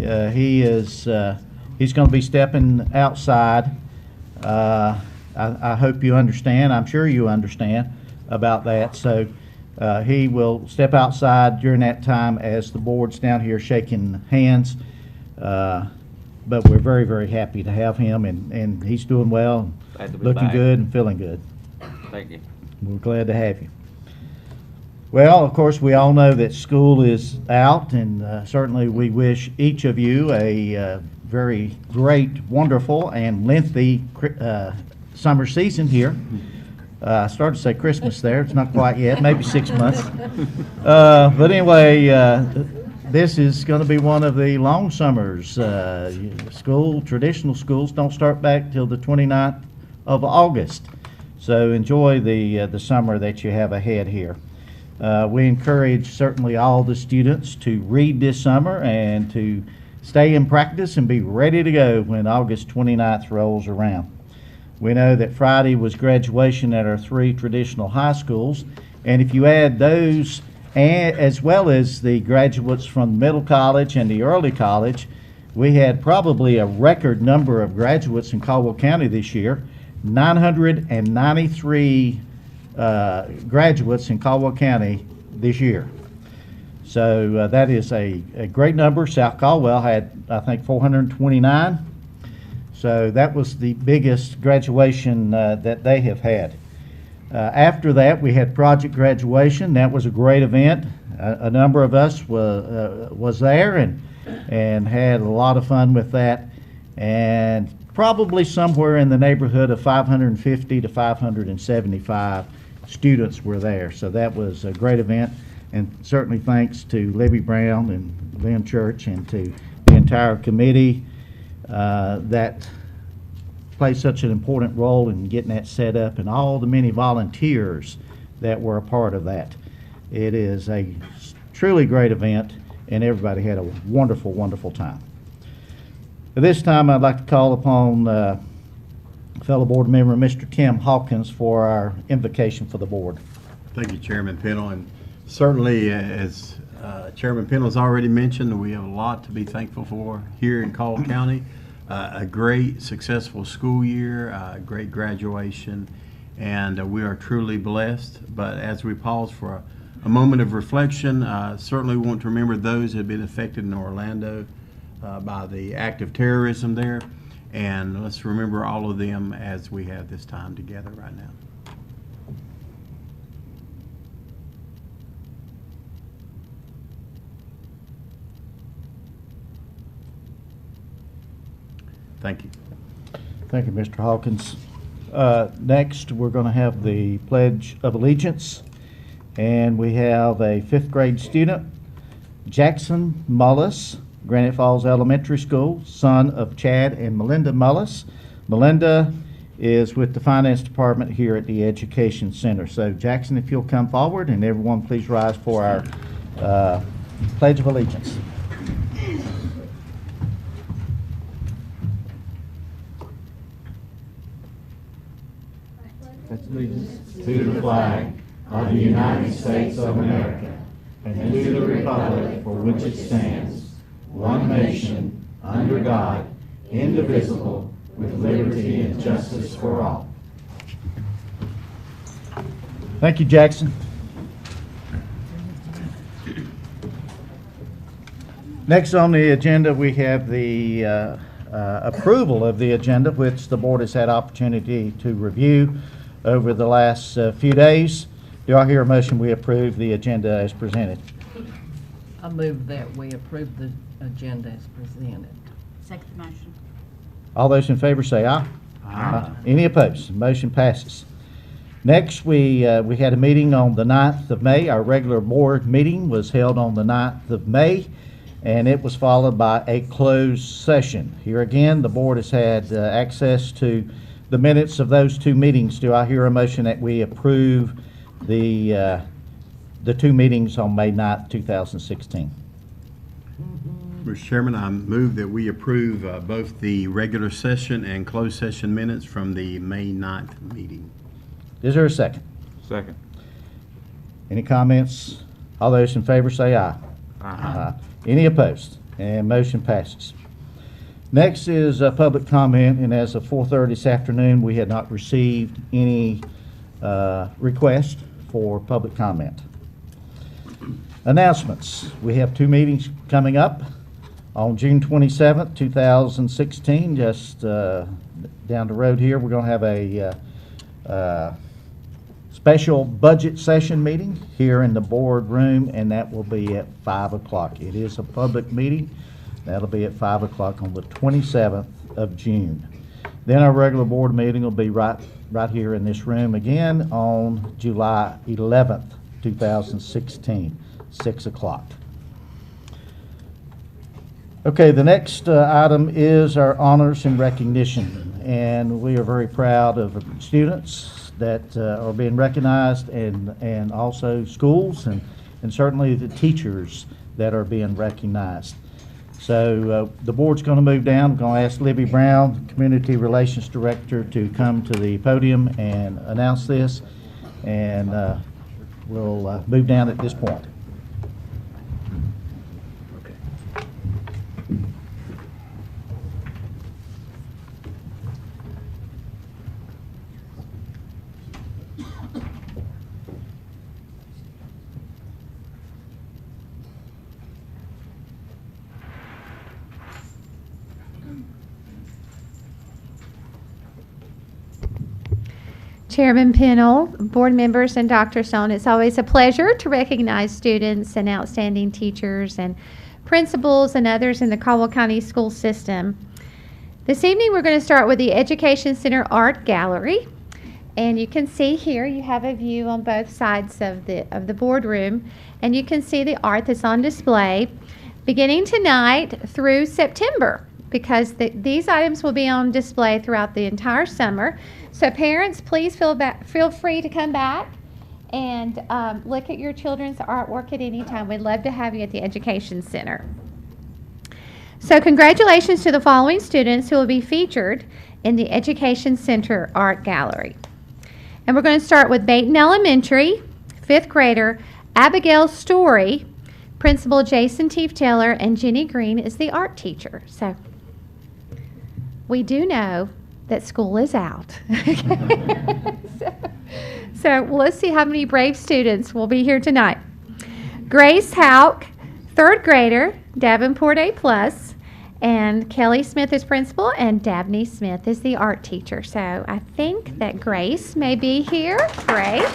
He's going to be stepping outside. I hope you understand. I'm sure you understand about that. So he will step outside during that time as the board's down here shaking hands. But we're very, very happy to have him, and he's doing well, looking good and feeling good. Thank you. We're glad to have you. Well, of course, we all know that school is out, and certainly we wish each of you a very great, wonderful, and lengthy summer season here. I started to say Christmas there. It's not quite yet, maybe 6 months. But anyway, this is going to be one of the long summers. Traditional schools don't start back till the 29th of August. So enjoy the summer that you have ahead here. We encourage certainly all the students to read this summer and to stay in practice and be ready to go when August 29th rolls around. We know that Friday was graduation at our 3 traditional high schools, and if you add those as well as the graduates from middle college and the early college, we had probably a record number of graduates in Caldwell County this year. 993 graduates in Caldwell County this year. So that is a great number. South Caldwell had, I think, 429. So that was the biggest graduation that they have had. After that, we had project graduation. That was a great event. A number of us was there and had a lot of fun with that. And probably somewhere in the neighborhood of 550 to 575 students were there. So that was a great event. And certainly thanks to Libby Brown and Lynn Church and to the entire committee that played such an important role in getting that set up, and all the many volunteers that were a part of that. It is a truly great event, and everybody had a wonderful, wonderful time. At this time, I'd like to call upon fellow board member, Mr. Tim Hawkins, for our invocation for the board. Thank you, Chairman Pennell. And certainly, as Chairman Pennell has already mentioned, we have a lot to be thankful for here in Caldwell County. A great, successful school year, great graduation, and we are truly blessed. But as we pause for a moment of reflection, certainly want to remember those who have been affected in Orlando by the act of terrorism there, and let's remember all of them as we have this time together right now. Thank you. Thank you, Mr. Hawkins. Next, we're going to have the Pledge of Allegiance, and we have a 5th grade student, Jackson Mullis, Granite Falls Elementary School, son of Chad and Melinda Mullis. Melinda is with the Finance Department here at the Education Center. So, Jackson, if you'll come forward, and everyone please rise for our Pledge of Allegiance. Allegiance to the flag of the United States of America and to the republic for which it stands, one nation, under God, indivisible, with liberty and justice for all. Thank you, Jackson. Next on the agenda, we have the approval of the agenda, which the board has had opportunity to review over the last few days. Do I hear a motion we approve the agenda as presented? I move that we approve the agenda as presented. Second the motion. All those in favor say aye. Aye. Any opposed? Motion passes. Next, we had a meeting on the 9th of May. Our regular board meeting was held on the 9th of May, and it was followed by a closed session. Here again, the board has had access to the minutes of those 2 meetings. Do I hear a motion that we approve the 2 meetings on May 9th, 2016? Mr. Chairman, I move that we approve both the regular session and closed session minutes from the May 9th meeting. Is there a second? Second. Any comments? All those in favor say aye. Aye. Any opposed? And motion passes. Next is public comment, and as of 4:30 this afternoon, we had not received any request for public comment. Announcements. We have 2 meetings coming up. On June 27th, 2016, just down the road here, we're going to have a special budget session meeting here in the board room, and that will be at 5 o'clock. It is a public meeting. That'll be at 5 o'clock on the 27th of June. Then our regular board meeting will be right here in this room again on July 11th, 2016, 6 o'clock. Okay, the next item is our honors and recognition, and we are very proud of students that are being recognized, and also schools and certainly the teachers that are being recognized. So the board's going to move down. I'm going to ask Libby Brown, Community Relations Director, to come to the podium and announce this, and we'll move down at this point. Chairman Pennell, board members, and Dr. Stone, it's always a pleasure to recognize students and outstanding teachers and principals and others in the Caldwell County school system. This evening we're going to start with the Education Center Art Gallery. And you can see here you have a view on both sides of the boardroom, and you can see the art that's on display beginning tonight through September, because these items will be on display throughout the entire summer. So parents, please feel free to come back and look at your children's artwork at any time. We'd love to have you at the Education Center. So congratulations to the following students who will be featured in the Education Center Art Gallery. And we're going to start with Baton Elementary, 5th grader Abigail Story. Principal Jason Teef Taylor and Jenny Green is the art teacher. So we do know that school is out. so let's see how many brave students will be here tonight. Grace Hauk, 3rd grader, Davenport A+, and Kelly Smith is principal, and Dabney Smith is the art teacher. So I think that Grace may be here. Great.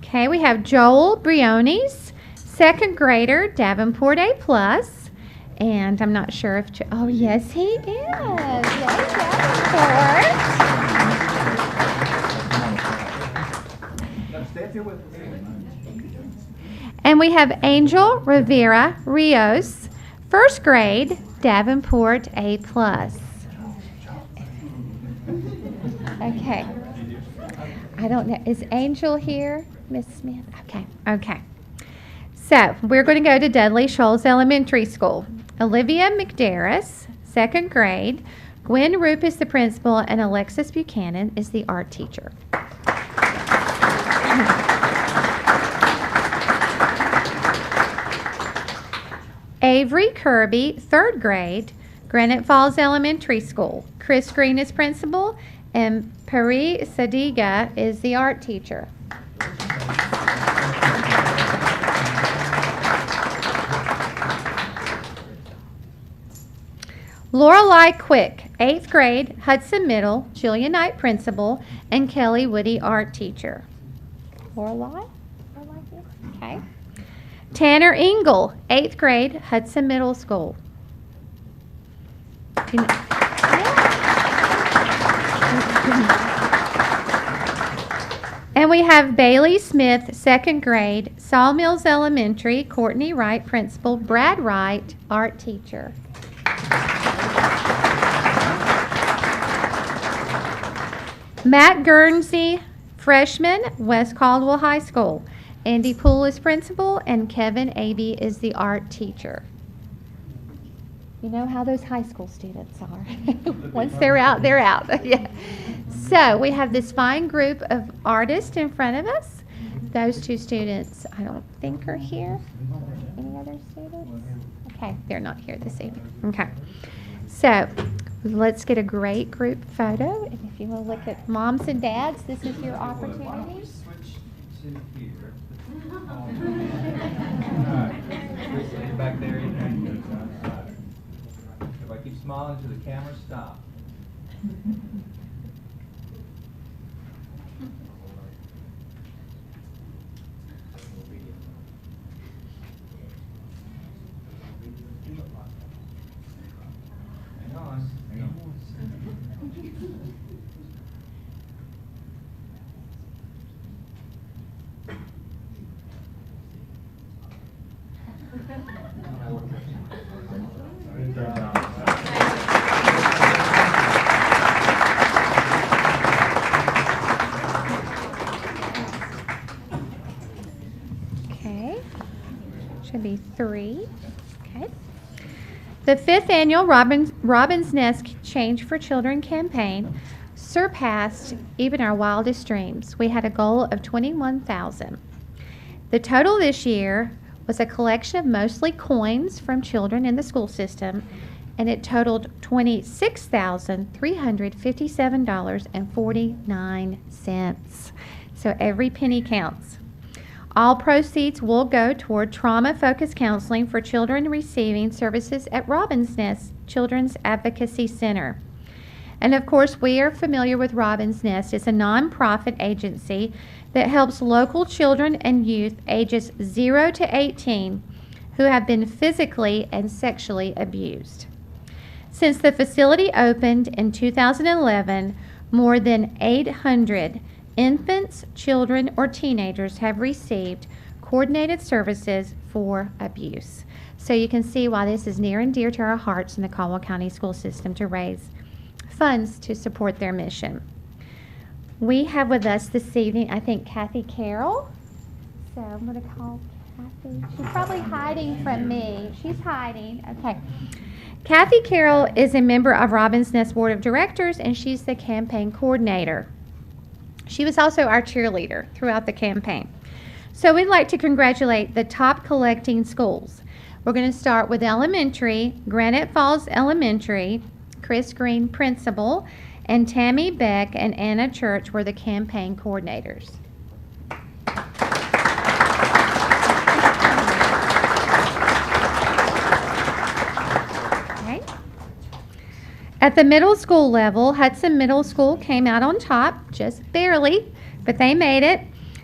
Okay, we have Joel Briones, 2nd grader, Davenport A+, and I'm not sure if, oh yes he is, yay Davenport. And we have Angel Rivera Rios, 1st grade, Davenport A+. Okay, I don't know, is Angel here, Miss Smith? Okay. So we're going to go to Dudley Shoals Elementary School. Olivia McDarris, 2nd grade. Gwen Roop is the principal, and Alexis Buchanan is the art teacher. Avery Kirby, 3rd grade, Granite Falls Elementary School. Chris Green is principal, and Pari Sadiga is the art teacher. Lorelei Quick, 8th grade, Hudson Middle, Julia Knight principal, and Kelly Woody art teacher. Lorelei? Okay. Tanner Engel, 8th grade, Hudson Middle School. And we have Bailey Smith, 2nd grade, Sawmills Elementary, Courtney Wright principal, Brad Wright art teacher. Matt Guernsey, freshman, West Caldwell High School. Andy Poole is principal, and Kevin Abey is the art teacher. You know how those high school students are. Once they're out, they're out. Yeah. So we have this fine group of artists in front of us. those two students, I don't think are here. Any other students? Okay, they're not here this evening. Okay. So let's get a great group photo. And if you will look at moms and dads, this is your opportunity. Switch to here. Stay back there. If I keep smiling to the camera, stop. Hang on. Hang on. Okay. Should be 3. Okay. The 5th annual Robin's Nest Change for Children campaign surpassed even our wildest dreams. We had a goal of 21,000. The total this year was a collection of mostly coins from children in the school system, and it totaled $26,357.49. So every penny counts. All proceeds will go toward trauma-focused counseling for children receiving services at Robin's Nest Children's Advocacy Center. And of course, we are familiar with Robin's Nest. It's a nonprofit agency that helps local children and youth ages 0 to 18 who have been physically and sexually abused. Since the facility opened in 2011, more than 800 infants, children, or teenagers have received coordinated services for abuse. So you can see why this is near and dear to our hearts in the Caldwell County School System to raise funds to support their mission. We have with us this evening, I think, Kathy Carroll. So I'm going to call Kathy. She's probably hiding from me. She's hiding. Okay. Kathy Carroll is a member of Robin's Nest Board of Directors, and she's the campaign coordinator. She was also our cheerleader throughout the campaign. So we'd like to congratulate the top collecting schools. We're going to start with elementary, Granite Falls Elementary, Chris Green, principal, and Tammy Beck and Anna Church were the campaign coordinators. Okay. At the middle school level, Hudson Middle School came out on top, just barely, but they made it.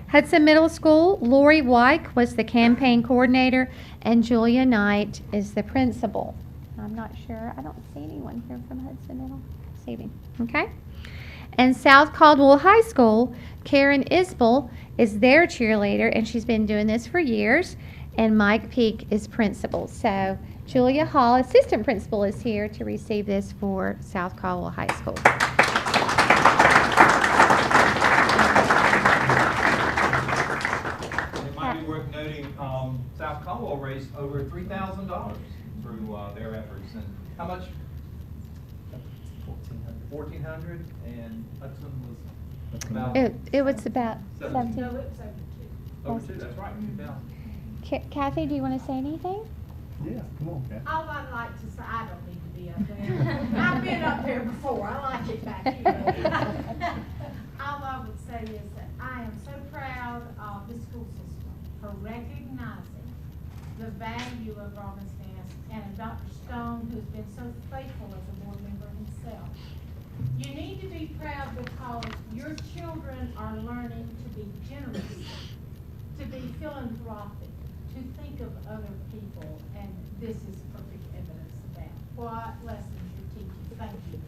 Hudson Middle School, Lori Wyke was the campaign coordinator, and Julia Knight is the principal. I'm not sure. I don't see anyone here from Hudson Middle. Saving. Okay. And South Caldwell High School, Karen Isbell is their cheerleader, and she's been doing this for years. And Mike Peak is principal. So Julia Hall, assistant principal, is here to receive this for South Caldwell High School. It might be worth noting, South Caldwell raised over $3,000 through their efforts. And how much? 1,400, and Hudson was about It was about 17. No, it was over 2. That's right, 2,000. Kathy, do you want to say anything? Yeah, come on, Pat. All I'd like to say, I don't need to be up there. I've been up there before. I like it back here. All I would say is that I am so proud of the school system for recognizing the value of Robin's Nest and Dr. Stone, who's been so faithful as a board member himself. You need to be proud because your children are learning to be generous, to be philanthropic, to think of other people, and this is perfect evidence of that. What lessons you're teaching. Thank you.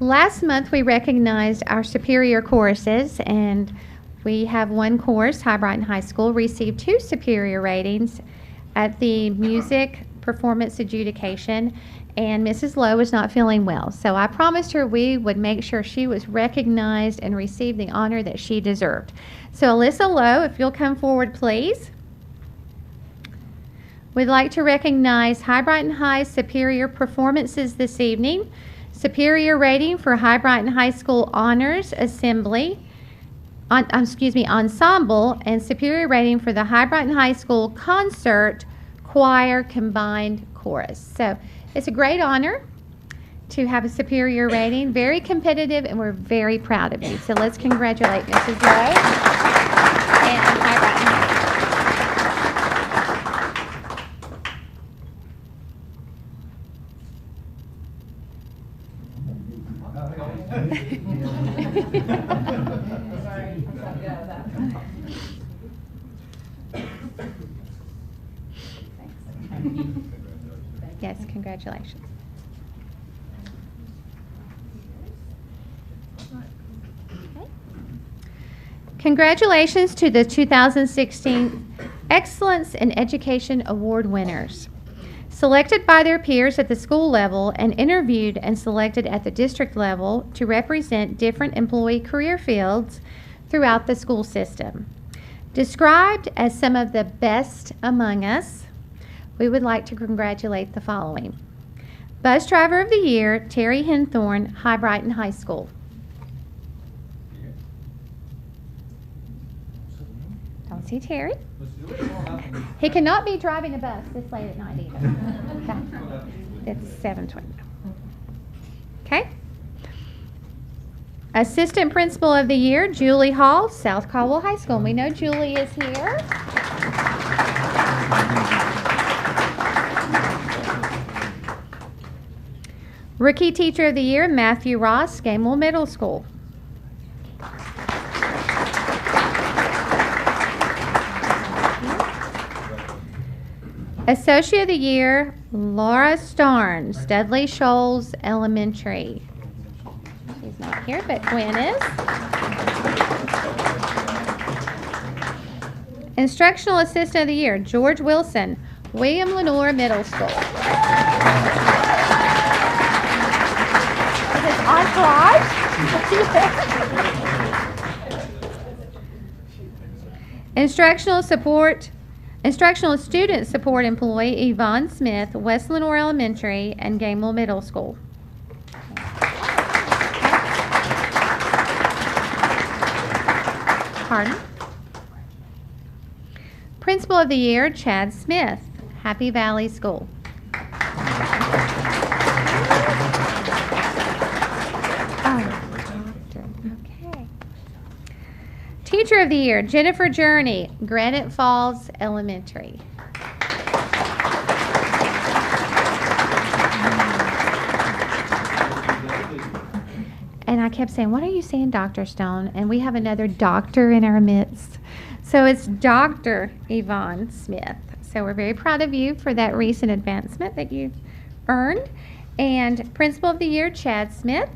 Last month, we recognized our superior choruses, and we have one chorus, High Brighton High School, received 2 superior ratings at the Music performance adjudication, and Mrs. Lowe was not feeling well. So I promised her we would make sure she was recognized and received the honor that she deserved. So Alyssa Lowe, if you'll come forward, please. We'd like to recognize High Brighton High's superior performances this evening. Superior rating for High Brighton High School Honors Ensemble, and superior rating for the High Brighton High School Concert Choir Combined Chorus. So it's a great honor to have a superior rating, very competitive, and we're very proud of you. So let's congratulate Mrs. Lowe and High Brighton High. Yes, congratulations. Okay. Congratulations to the 2016 Excellence in Education Award winners. Selected by their peers at the school level and interviewed and selected at the district level to represent different employee career fields throughout the school system. Described as some of the best among us, we would like to congratulate the following. Bus Driver of the Year, Terry Henthorne, High Brighton High School. Don't see Terry. He cannot be driving a bus this late at night either. It's 7:20. Okay. Assistant Principal of the Year, Julie Hall, South Caldwell High School. And we know Julie is here. Rookie Teacher of the Year, Matthew Ross, Gamewell Middle School. Associate of the Year, Laura Starnes, Dudley Shoals Elementary. She's not here, but Gwen is. Instructional Assistant of the Year, George Wilson, William Lenore Middle School. Entourage. Instructional Student Support Employee, Yvonne Smith, West Lenore Elementary and Gamewell Middle School. Pardon? Principal of the Year, Chad Smith, Happy Valley School. Okay. Teacher of the Year, Jennifer Journey, Granite Falls Elementary. And I kept saying, what are you saying, Dr. Stone? And we have another doctor in our midst. So it's Dr. Yvonne Smith. So we're very proud of you for that recent advancement that you've earned. And Principal of the Year, Chad Smith.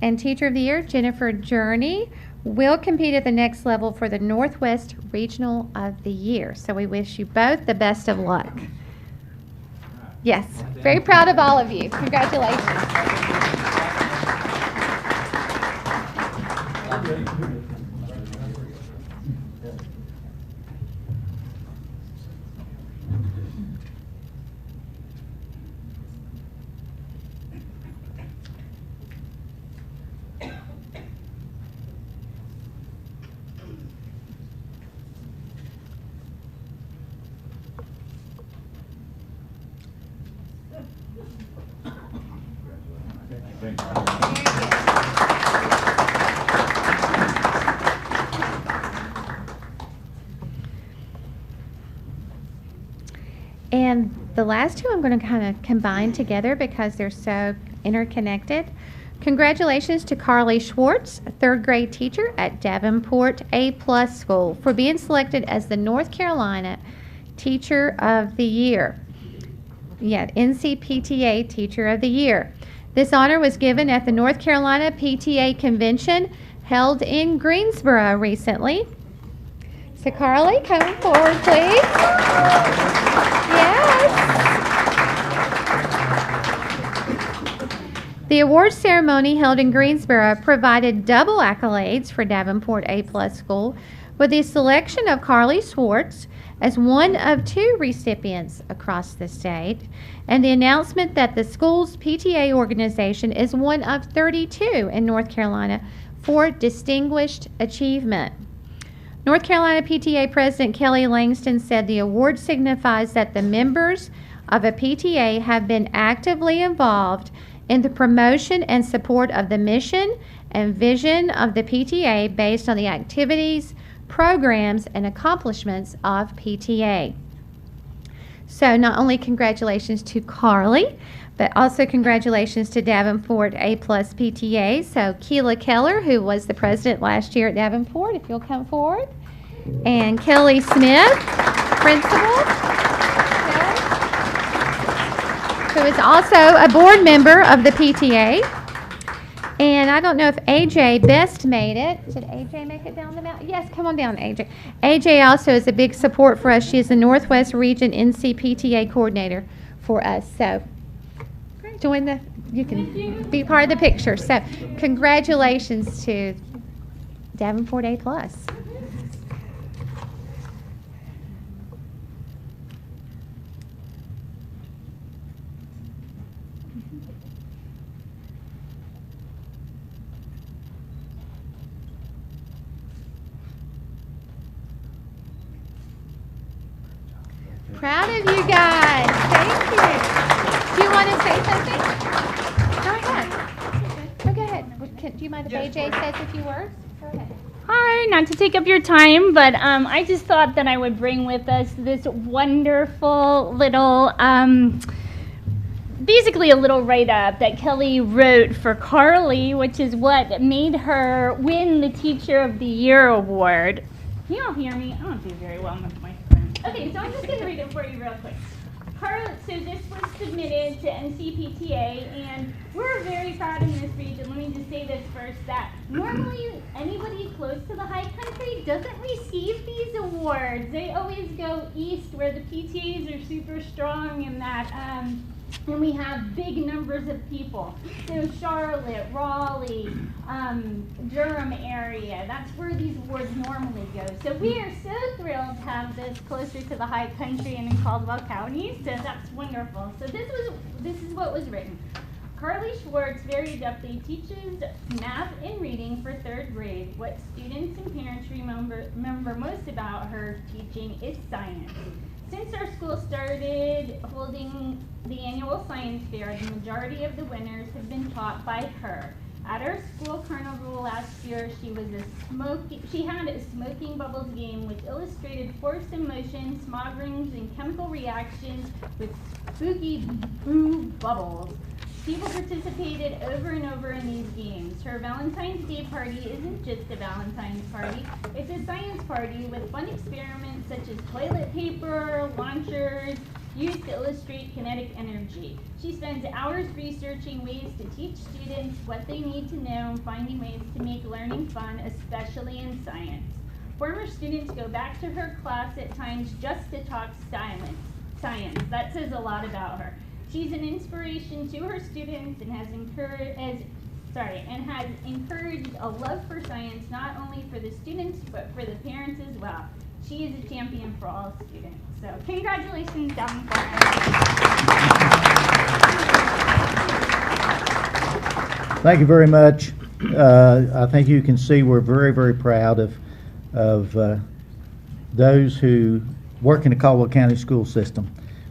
And Teacher of the Year, Jennifer Journey, will compete at the next level for the Northwest Regional of the Year. So we wish you both the best of luck. Yes, very proud of all of you. Congratulations. And the last two I'm going to kind of combine together because they're so interconnected. Congratulations to Carly Schwartz, a third grade teacher at Davenport A+ School, for being selected as the North Carolina Teacher of the Year. Yeah, NCPTA Teacher of the Year. This honor was given at the North Carolina PTA Convention held in Greensboro recently. So Carly, come forward, please. Yes. The awards ceremony held in Greensboro provided double accolades for Davenport A-plus School with the selection of Carly Schwartz as one of 2 recipients across the state, and the announcement that the school's PTA organization is one of 32 in North Carolina for distinguished achievement. North Carolina PTA President Kelly Langston said the award signifies that the members of a PTA have been actively involved in the promotion and support of the mission and vision of the PTA based on the activities, programs, and accomplishments of PTA. So not only congratulations to Carly, but also congratulations to Davenport A-plus PTA. So Keela Keller, who was the president last year at Davenport, if you'll come forward. And Kelly Smith, principal, who is also a board member of the PTA. And I don't know if AJ Best made it. Did AJ make it down the mountain? Yes, come on down, AJ. AJ also is a big support for us. She is the Northwest Region NC PTA coordinator for us. So join the, you can be part of the picture. So congratulations to Davenport A+. Proud of you guys. Thank you. Do you want to say something? Go ahead. Go ahead. Do you mind if AJ says a few words? Go ahead. Hi, not to take up your time, but I just thought that I would bring with us this wonderful little, basically a little write-up that Kelly wrote for Carly, which is what made her win the Teacher of the Year award. Can you all hear me? I don't do very well with my phone. Okay, so I'm just going to read it for you real quick. So this was submitted to NCPTA, and we're very proud in this region. Let me just say this first, that normally anybody close to the high country doesn't receive these awards. They always go east where the PTAs are super strong and that, and we have big numbers of people. So Charlotte, Raleigh, Durham area, that's where these awards normally go. So we are so thrilled to have this closer to the high country and in Caldwell County, so that's wonderful. So this is what was written. Carly Schwartz very adeptly teaches math and reading for 3rd grade. What students and parents remember most about her teaching is science. Since our school started holding the annual science fair, the majority of the winners have been taught by her. At our school carnival last year, she had a smoking bubbles game which illustrated force and motion, smog rings, and chemical reactions with spooky boo bubbles. People participated over and over in these games. Her Valentine's Day party isn't just a Valentine's party, it's a science party with fun experiments such as toilet paper, launchers, used to illustrate kinetic energy. She spends hours researching ways to teach students what they need to know and finding ways to make learning fun, especially in science. Former students go back to her class at times just to talk science. That says a lot about her. She's an inspiration to her students and has encouraged a love for science, not only for the students, but for the parents as well. She is a champion for all students. So congratulations, Davenport. Thank you very much. I think you can see we're very, very proud of those who work in the Caldwell County school system.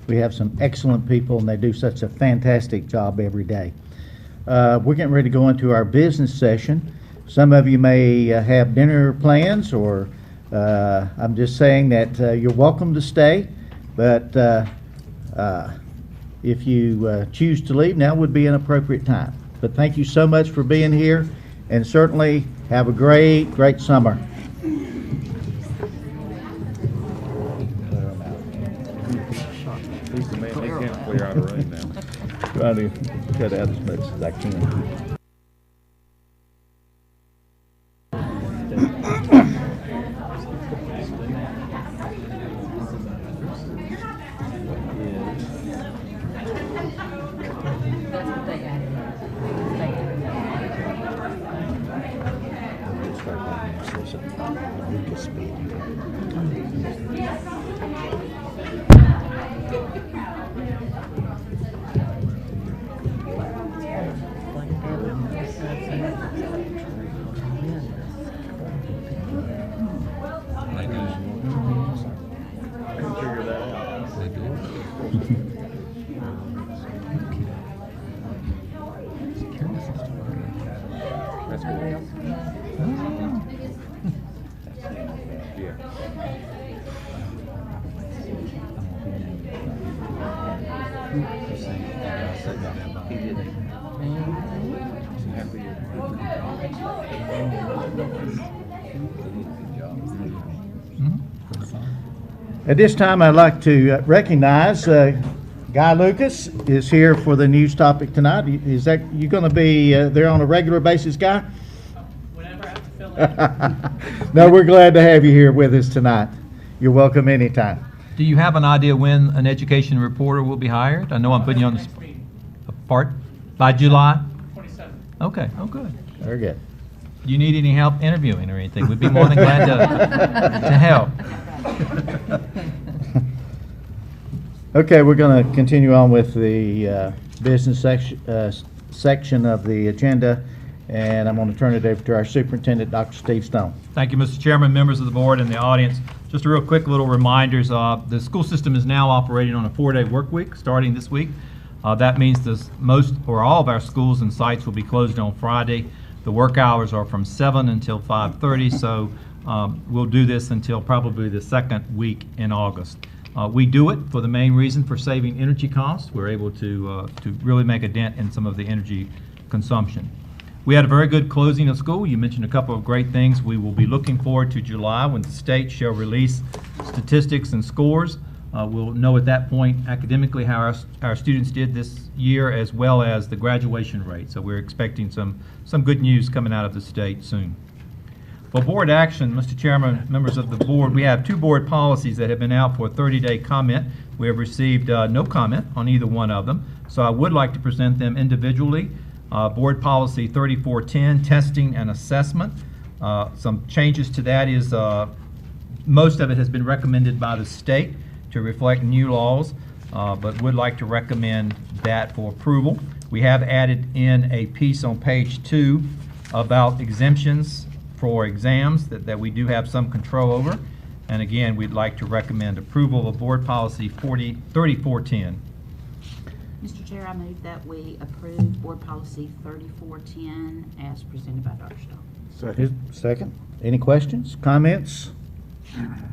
We have some excellent people, and they do such a fantastic job every day. We're getting ready to go into our business session. Some of you may have dinner plans, or I'm just saying that you're welcome to stay, but if you choose to leave, now would be an appropriate time. But thank you so much for being here, and certainly have a great, great summer. They can't clear out a road now. Trying to cut out as much as I can. That's good. Yeah. At this time, I'd like to recognize Guy Lucas is here for the news topic tonight. Is that you going to be there on a regular basis, Guy? Whenever I have to fill in. No, we're glad to have you here with us tonight. You're welcome anytime. Do you have an idea when an education reporter will be hired? I know I'm putting you on the Next meeting, part by July. 27th. Okay. Oh, good. Very good. Do you need any help interviewing or anything? We'd be more than glad to help. Okay, we're going to continue on with the business section of the agenda, and I'm going to turn it over to our superintendent, Dr. Steve Stone. Thank you, Mr. Chairman, members of the board, and the audience. Just a real quick little reminders. The school system is now operating on a 4-day work week starting this week. That means most or all of our schools and sites will be closed on Friday. The work hours are from 7 until 5:30, so we'll do this until probably the second week in August. We do it for the main reason for saving energy costs. We're able to really make a dent in some of the energy consumption. We had a very good closing of school. You mentioned a couple of great things. We will be looking forward to July when the state shall release statistics and scores. We'll know at that point academically how our students did this year, as well as the graduation rate. So we're expecting some good news coming out of the state soon. For board action, Mr. Chairman, members of the board, we have 2 board policies that have been out for a 30-day comment. We have received no comment on either one of them, so I would like to present them individually. Board Policy 3410, Testing and Assessment. Some changes to that is most of it has been recommended by the state to reflect new laws, but would like to recommend that for approval. We have added in a piece on page 2 about exemptions for exams that we do have some control over. And again, we'd like to recommend approval of Board Policy 3410. Mr. Chair, I move that we approve Board Policy 3410 as presented by Dr. Stone. Second. Any questions, comments?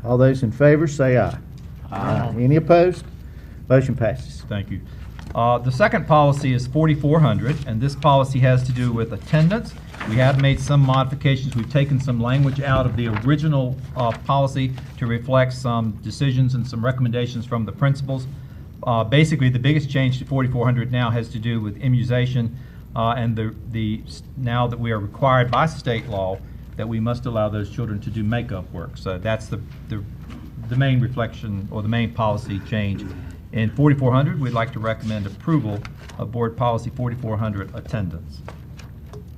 All those in favor say aye. Aye. Any opposed? Motion passes. Thank you. The second policy is 4400, and this policy has to do with attendance. We have made some modifications. We've taken some language out of the original policy to reflect some decisions and some recommendations from the principals. Basically, the biggest change to 4400 now has to do with immunization, and now that we are required by state law that we must allow those children to do makeup work. So that's the main reflection or the main policy change. In 4400, we'd like to recommend approval of Board Policy 4400, attendance.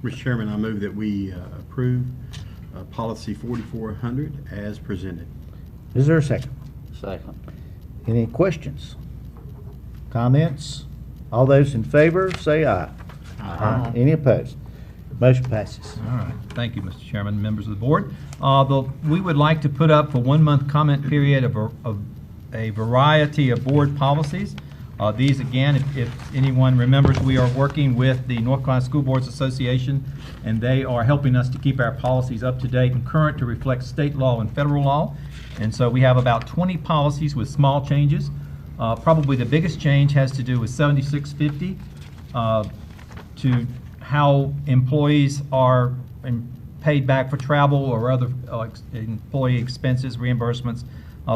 Mr. Chairman, I move that we approve Policy 4400 as presented. Is there a second? Second. Any questions? Comments? All those in favor say aye. Aye. Any opposed? Motion passes. All right. Thank you, Mr. Chairman, members of the board. We would like to put up for 1 month comment period of a variety of board policies. These, again, if anyone remembers, we are working with the North Carolina School Boards Association, and they are helping us to keep our policies up to date and current to reflect state law and federal law. And so we have about 20 policies with small changes. Probably the biggest change has to do with 7650, to how employees are paid back for travel or other employee expenses, reimbursements.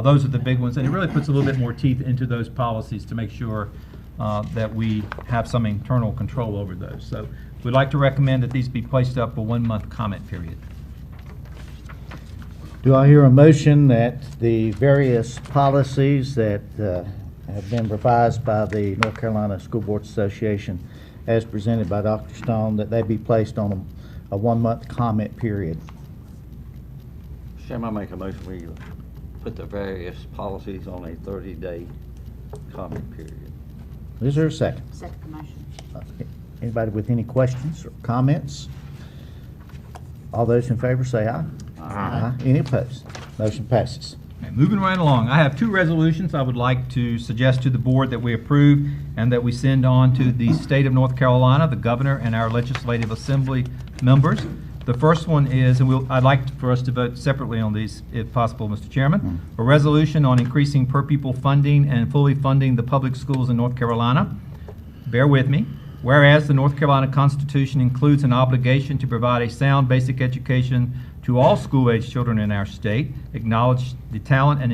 Those are the big ones, and it really puts a little bit more teeth into those policies to make sure that we have some internal control over those. So we'd like to recommend that these be placed up for 1 month comment period. Do I hear a motion that the various policies that have been revised by the North Carolina School Boards Association as presented by Dr. Stone, that they be placed on a 1 month comment period? Chairman, I make a motion we put the various policies on a 30-day comment period. Is there a second? Second the motion. Anybody with any questions or comments? All those in favor say aye. Aye. Any opposed? Motion passes. Okay, moving right along, I have two resolutions I would like to suggest to the board that we approve and that we send on to the state of North Carolina, the governor, and our legislative assembly members. The first one is, and I'd like for us to vote separately on these, if possible, Mr. Chairman, a resolution on increasing per-pupil funding and fully funding the public schools in North Carolina. Bear with me. Whereas the North Carolina Constitution includes an obligation to provide a sound basic education to all school-age children in our state, acknowledge the talent and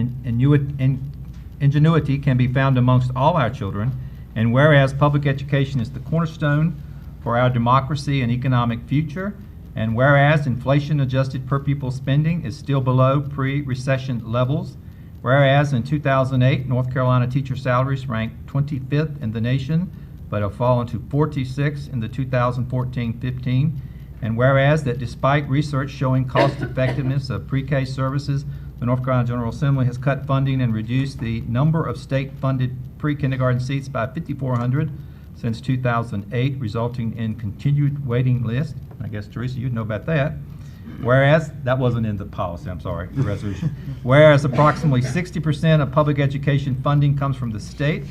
ingenuity can be found amongst all our children, and whereas public education is the cornerstone for our democracy and economic future, and whereas inflation-adjusted per-pupil spending is still below pre-recession levels, whereas in 2008, North Carolina teacher salaries ranked 25th in the nation, but have fallen to 46 in the 2014-15, and whereas that despite research showing cost-effectiveness of pre-K services, the North Carolina General Assembly has cut funding and reduced the number of state-funded pre-kindergarten seats by 5,400 since 2008, resulting in continued waiting lists. I guess, Teresa, you'd know about that. Whereas, that wasn't in the policy, I'm sorry, the resolution. Whereas approximately 60% of public education funding comes from the state,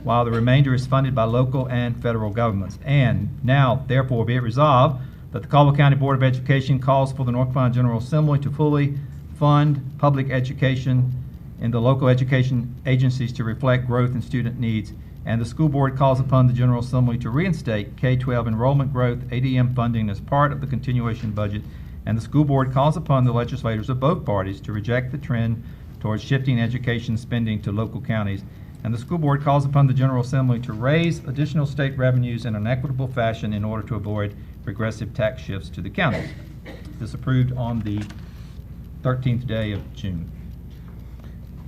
while the remainder is funded by local and federal governments. And now, therefore, be it resolved that the Caldwell County Board of Education calls for the North Carolina General Assembly to fully fund public education in the local education agencies to reflect growth in student needs. And the school board calls upon the General Assembly to reinstate K-12 enrollment growth ADM funding as part of the continuation budget. And the school board calls upon the legislators of both parties to reject the trend towards shifting education spending to local counties. And the school board calls upon the General Assembly to raise additional state revenues in an equitable fashion in order to avoid regressive tax shifts to the counties. This approved on the 13th day of June.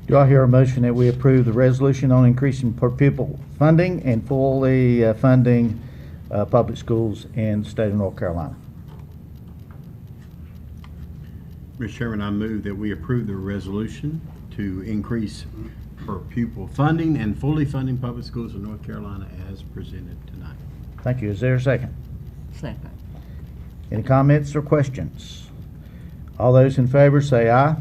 Do I hear a motion that we approve the resolution on increasing per pupil funding and fully funding public schools in the state of North Carolina? Mr. Chairman, I move that we approve the resolution to increase per pupil funding and fully funding public schools in North Carolina as presented tonight. Thank you. Is there a second? Second. Any comments or questions? All those in favor say aye.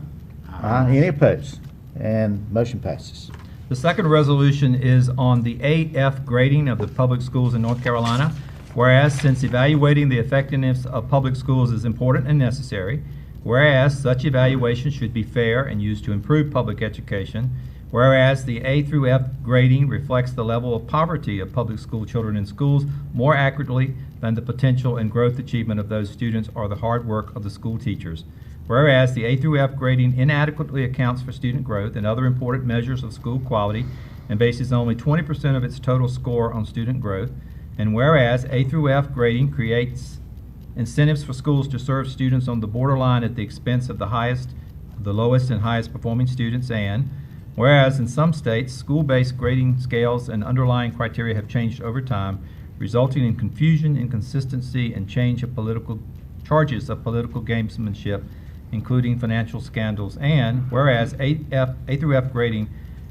Aye. Any opposed? And motion passes. The second resolution is on the AF grading of the public schools in North Carolina. Whereas since evaluating the effectiveness of public schools is important and necessary, whereas such evaluation should be fair and used to improve public education, whereas the A through F grading reflects the level of poverty of public school children in schools more accurately than the potential and growth achievement of those students or the hard work of the school teachers. Whereas the A through F grading inadequately accounts for student growth and other important measures of school quality and bases only 20% of its total score on student growth, and whereas A through F grading creates incentives for schools to serve students on the borderline at the expense of the lowest and highest performing students, and whereas in some states, school-based grading scales and underlying criteria have changed over time, resulting in confusion, inconsistency, and charges of political gamesmanship, including financial scandals, and whereas A through F grading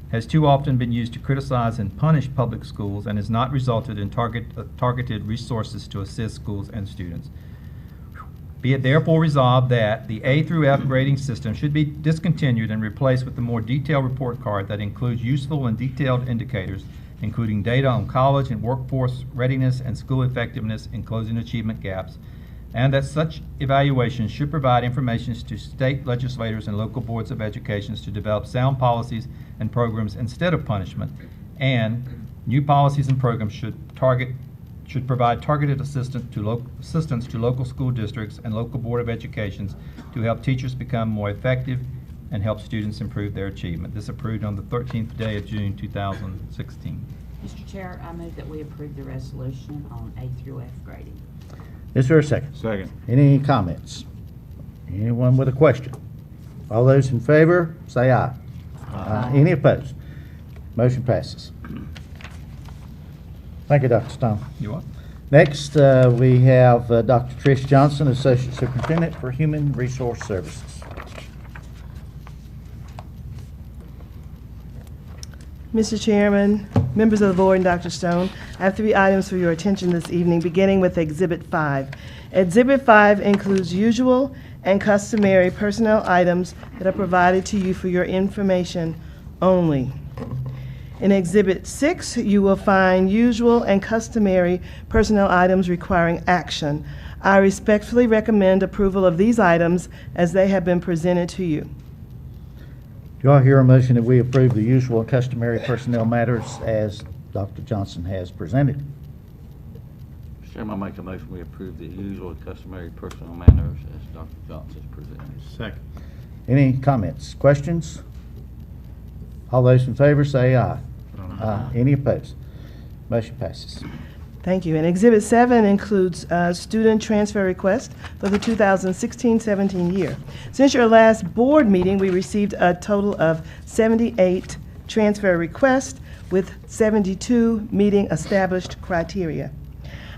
has too often been used to criticize and punish public schools and has not resulted in targeted resources to assist schools and students. Be it therefore resolved that the A through F grading system should be discontinued and replaced with a more detailed report card that includes useful and detailed indicators, including data on college and workforce readiness and school effectiveness in closing achievement gaps, and that such evaluations should provide information to state legislators and local boards of education to develop sound policies and programs instead of punishment, and new policies and programs should provide targeted assistance to local school districts and local board of education to help teachers become more effective and help students improve their achievement. This approved on the 13th day of June 2016. Mr. Chair, I move that we approve the resolution on A through F grading. Is there a second? Second. Any comments? Anyone with a question? All those in favor, say aye. Aye. Any opposed? Motion passes. Thank you, Dr. Stone. You welcome. Next, we have Dr. Trish Johnson, Associate Superintendent for Human Resource Services. Mr. Chairman, members of the board, and Dr. Stone, I have 3 items for your attention this evening, beginning with Exhibit 5. Exhibit 5 includes usual and customary personnel items that are provided to you for your information only. In Exhibit 6, you will find usual and customary personnel items requiring action. I respectfully recommend approval of these items as they have been presented to you. Do I hear a motion that we approve the usual and customary personnel matters as Dr. Johnson has presented? Mr. Chairman, I make a motion we approve the usual and customary personnel matters as Dr. Johnson has presented. Second. Any comments, questions? All those in favor say aye. Aye. Any opposed? Motion passes. Thank you. And Exhibit 7 includes student transfer request for the 2016-17 year. Since your last board meeting, we received a total of 78 transfer requests, with 72 meeting established criteria.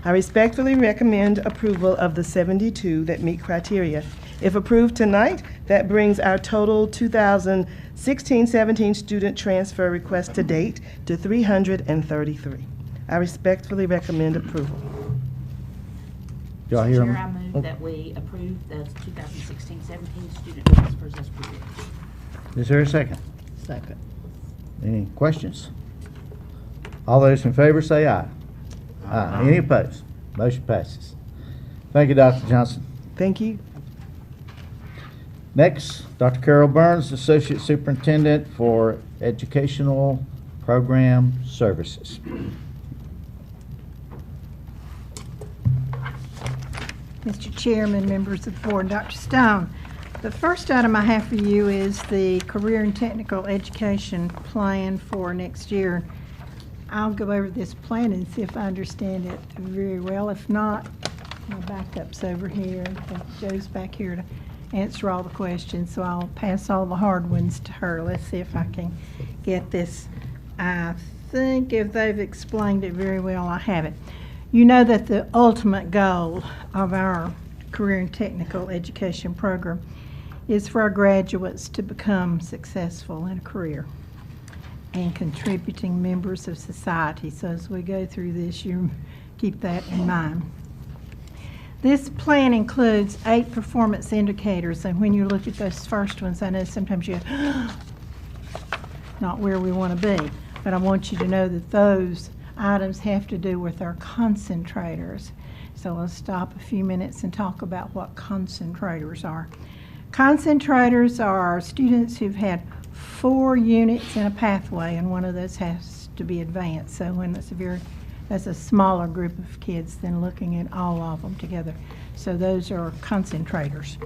I respectfully recommend approval of the 72 that meet criteria. If approved tonight, that brings our total 2016-17 student transfer requests to date to 333. I respectfully recommend approval. Do I hear Chair, I move that we approve the 2016-17 student transfers as presented. Is there a second? Second. Any questions? All those in favor say aye. Aye. Any opposed? Motion passes. Thank you, Dr. Johnson. Thank you. Next, Dr. Carol Burns, Associate Superintendent for Educational Program Services. Mr. Chairman, members of the board, Dr. Stone. The first item I have for you is the Career and Technical Education Plan for next year. I'll go over this plan and see if I understand it very well. If not, my backup's over here. Joe's back here to answer all the questions, so I'll pass all the hard ones to her. Let's see if I can get this. I think if they've explained it very well, I have it. You know that the ultimate goal of our Career and Technical Education program is for our graduates to become successful in a career and contributing members of society. So as we go through this, you keep that in mind. This plan includes 8 performance indicators, and when you look at those first ones, I know sometimes you go, not where we want to be, but I want you to know that those items have to do with our concentrators. So let's stop a few minutes and talk about what concentrators are. Concentrators are students who've had 4 units in a pathway, and one of those has to be advanced. So when that's a smaller group of kids than looking at all of them together. So those are concentrators.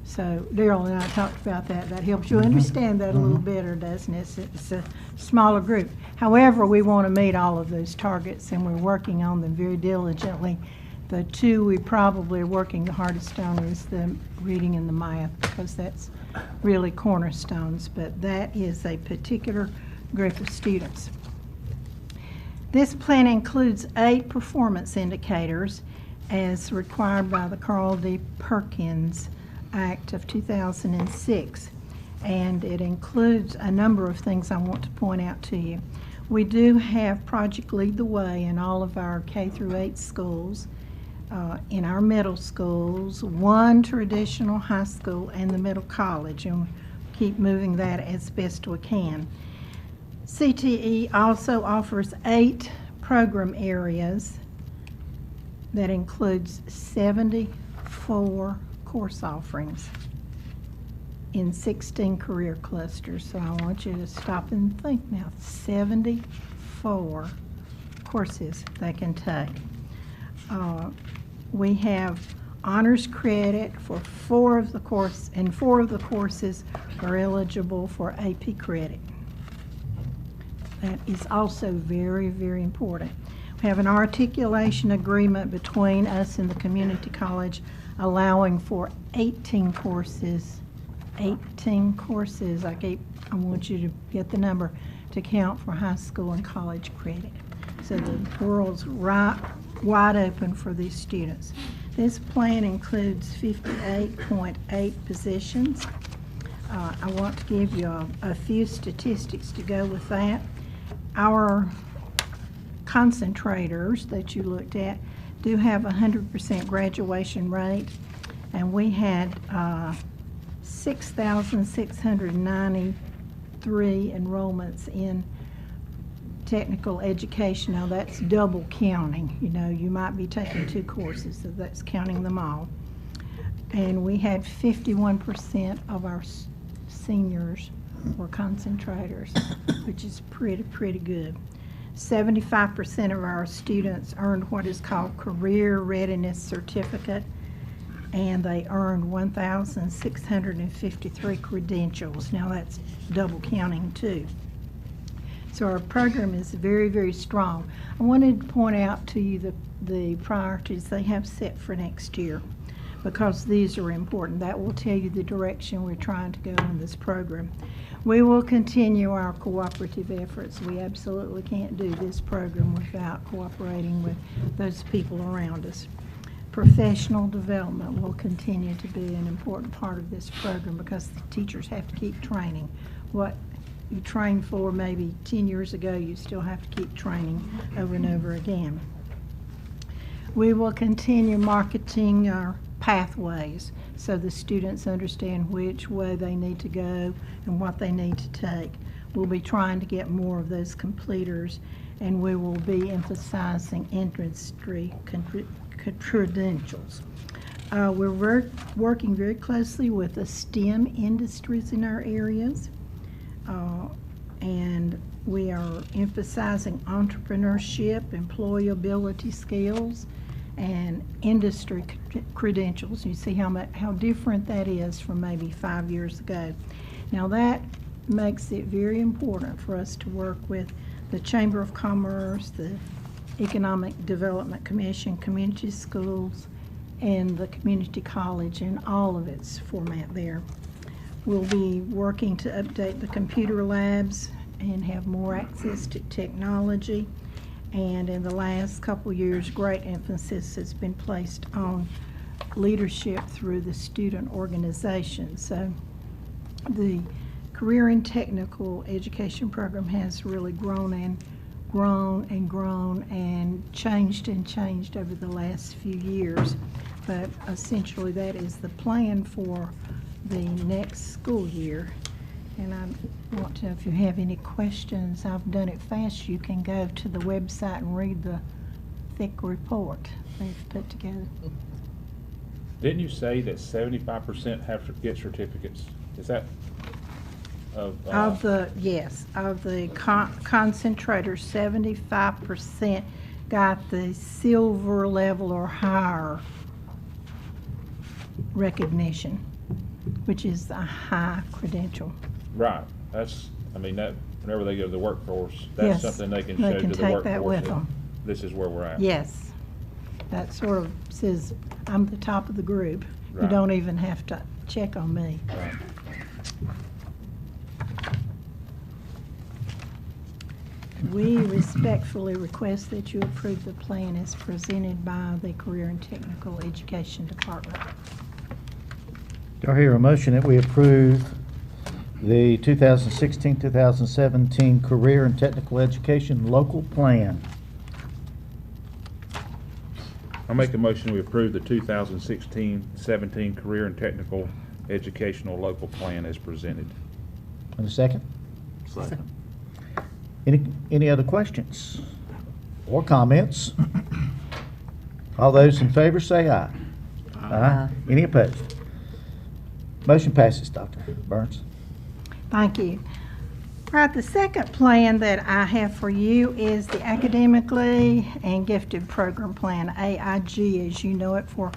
So Daryl and I talked about that. That helps you understand that a little better, doesn't it? It's a smaller group. However, we want to meet all of those targets, and we're working on them very diligently. The 2 we probably are working the hardest on is the reading and the math, because that's really cornerstones, but that is a particular group of students. This plan includes 8 performance indicators as required by the Carl D. Perkins Act of 2006, and it includes a number of things I want to point out to you. We do have Project Lead the Way in all of our K through 8 schools, in our middle schools, 1 traditional high school, and the middle college, and we'll keep moving that as best we can. CTE also offers 8 program areas that includes 74 course offerings in 16 career clusters. So I want you to stop and think now. 74 courses they can take. We have honors credit for 4 of the course, and 4 of the courses are eligible for AP credit. That is also very, very important. We have an articulation agreement between us and the community college allowing for 18 courses. 18 courses. I want you to get the number to count for high school and college credit. So the world's wide open for these students. This plan includes 58.8 positions. I want to give you a few statistics to go with that. Our concentrators that you looked at do have a 100% graduation rate, and we had 6,693 enrollments in technical education. Now that's double counting. You know, you might be taking 2 courses, so that's counting them all. And we had 51% of our seniors were concentrators, which is pretty good. 75% of our students earned what is called Career Readiness Certificate, and they earned 1,653 credentials. Now that's double counting too. So our program is very strong. I wanted to point out to you the priorities they have set for next year, because these are important. That will tell you the direction we're trying to go in this program. We will continue our cooperative efforts. We absolutely can't do this program without cooperating with those people around us. Professional development will continue to be an important part of this program, because the teachers have to keep training. What you trained for maybe 10 years ago, you still have to keep training over and over again. We will continue marketing our pathways so the students understand which way they need to go and what they need to take. We'll be trying to get more of those completers, and we will be emphasizing industry credentials. We're working very closely with the STEM industries in our areas, and we are emphasizing entrepreneurship, employability skills, and industry credentials. You see how different that is from maybe 5 years ago. Now that makes it very important for us to work with the Chamber of Commerce, the Economic Development Commission, community schools, and the community college in all of its format there. We'll be working to update the computer labs and have more access to technology. And in the last couple years, great emphasis has been placed on leadership through the student organization. So the Career and Technical Education program has really grown and changed over the last few years. But essentially that is the plan for the next school year. And I want to know if you have any questions. I've done it fast. You can go to the website and read the thick report they've put together. Didn't you say that 75% have to get certificates? Is that of the concentrators, 75% got the silver level or higher recognition, which is a high credential. Right. That's, I mean, that whenever they go to the workforce, that's Yes, something they can they show can to the take workforce. that with them. This is where we're at. Yes. That sort of says, I'm the top of the group. You Right. don't even have to check on me. Right. We respectfully request that you approve the plan as presented by the Career and Technical Education Department. Do I hear a motion that we approve the 2016-2017 Career and Technical Education Local Plan? I'll make a motion we approve the 2016-17 Career and Technical Educational Local Plan as presented. And a second? Second. Any other questions or comments? All those in favor say aye. Aye. Any opposed? Motion passes, Dr. Burns. Thank you. Right, the second plan that I have for you is the Academically and Gifted Program Plan, AIG, as you know it, for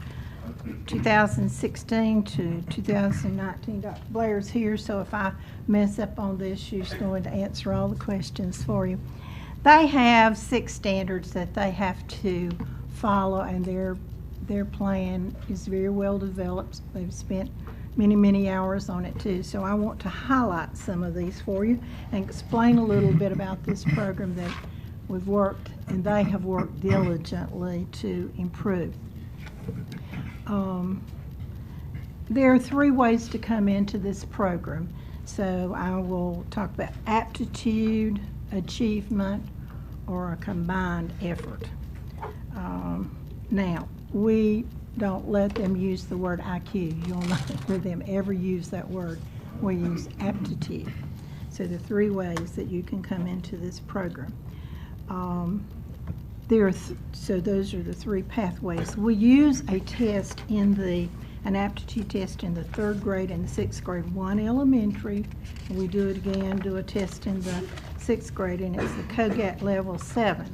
2016 to 2019. Dr. Blair's here, so if I mess up on this, she's going to answer all the questions for you. They have 6 standards that they have to follow, and their plan is very well developed. They've spent many hours on it too. So I want to highlight some of these for you and explain a little bit about this program that we've worked and they have worked diligently to improve. There are 3 ways to come into this program. So I will talk about aptitude, achievement or a combined effort. Now, we don't let them use the word IQ. You'll not hear them ever use that word. We use aptitude. So the three ways that you can come into this program. So those are the three pathways. We use a test an aptitude test in the 3rd grade and the 6th grade, one elementary. We do it again, do a test in the 6th grade, and it's the COGAT level 7.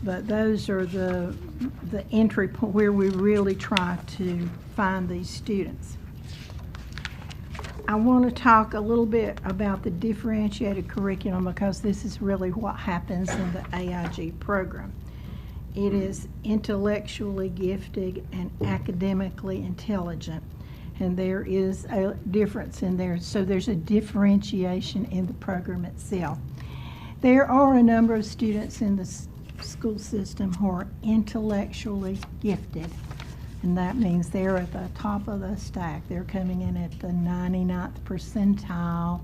But those are the entry point where we really try to find these students. I want to talk a little bit about the differentiated curriculum because this is really what happens in the AIG program. It is intellectually gifted and academically intelligent, and there is a difference in there. So there's a differentiation in the program itself. There are a number of students in the school system who are intellectually gifted, and that means they're at the top of the stack. They're coming in at the 99th percentile,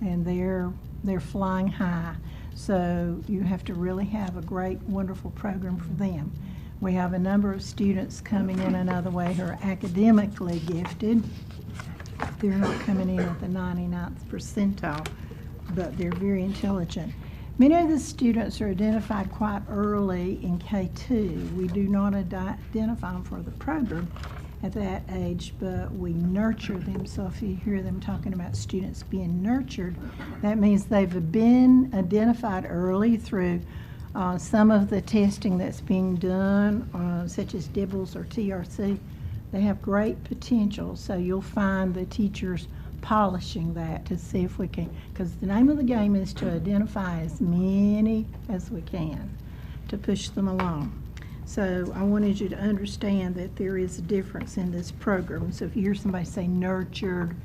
and they're flying high. So you have to really have a great, wonderful program for them. We have a number of students coming in another way who are academically gifted. They're not coming in at the 99th percentile, but they're very intelligent. Many of the students are identified quite early in K2. We do not identify them for the program at that age, but we nurture them. So if you hear them talking about students being nurtured, that means they've been identified early through some of the testing that's being done, such as DIBELS or TRC. They have great potential, so you'll find the teachers polishing that to see if we can, because the name of the game is to identify as many as we can to push them along. So I wanted you to understand that there is a difference in this program. So if you hear somebody say nurtured,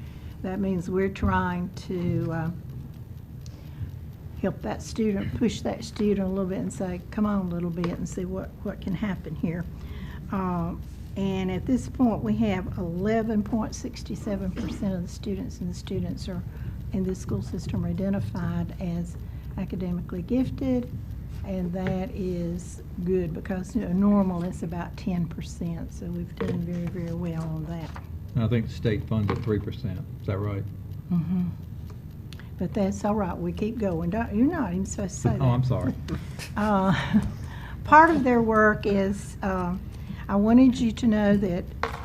that means we're trying to help that student, push that student a little bit and say, come on a little bit and see what can happen here. And at this point, we have 11.67% of the students are in this school system are identified as academically gifted, and that is good because normal is about 10%, so we've done very, very well on that. I think the state funds at 3%. Is that right? Mm-hmm. But that's all right. We keep going. You're not even supposed to say that. Oh, I'm sorry. Part of their work is I wanted you to know that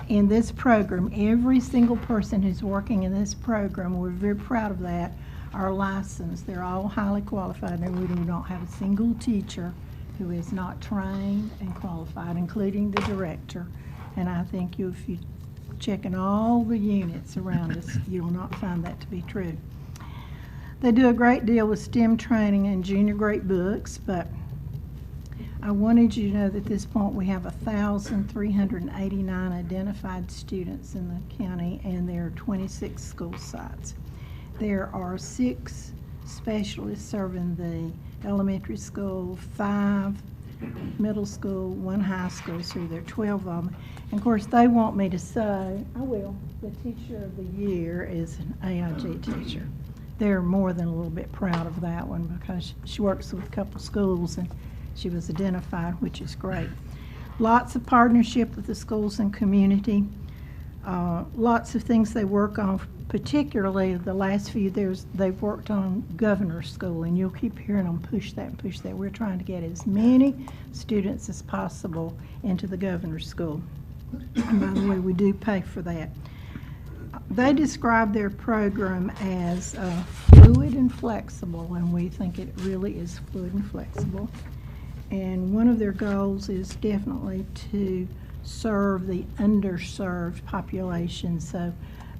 in this program, every single person who's working in this program, we're very proud of that, are licensed. They're all highly qualified, and we do not have a single teacher who is not trained and qualified, including the director. And I think if you check in all the units around us, you will not find that to be true. They do a great deal with STEM training and junior grade books, but I wanted you to know that at this point we have 1,389 identified students in the county, and there are 26 school sites. There are 6 specialists serving the elementary school, 5 middle school, 1 high school, so there are 12 of them. And of course, they want me to say, I will, the teacher of the year is an AIG teacher. They're more than a little bit proud of that one because she works with a couple schools and she was identified, which is great. Lots of partnership with the schools and community. Lots of things they work on, particularly the last few years they've worked on governor's school, and you'll keep hearing them push that and push that. We're trying to get as many students as possible into the governor's school. And by the way, we do pay for that. They describe their program as fluid and flexible, and we think it really is fluid and flexible. And one of their goals is definitely to serve the underserved population. So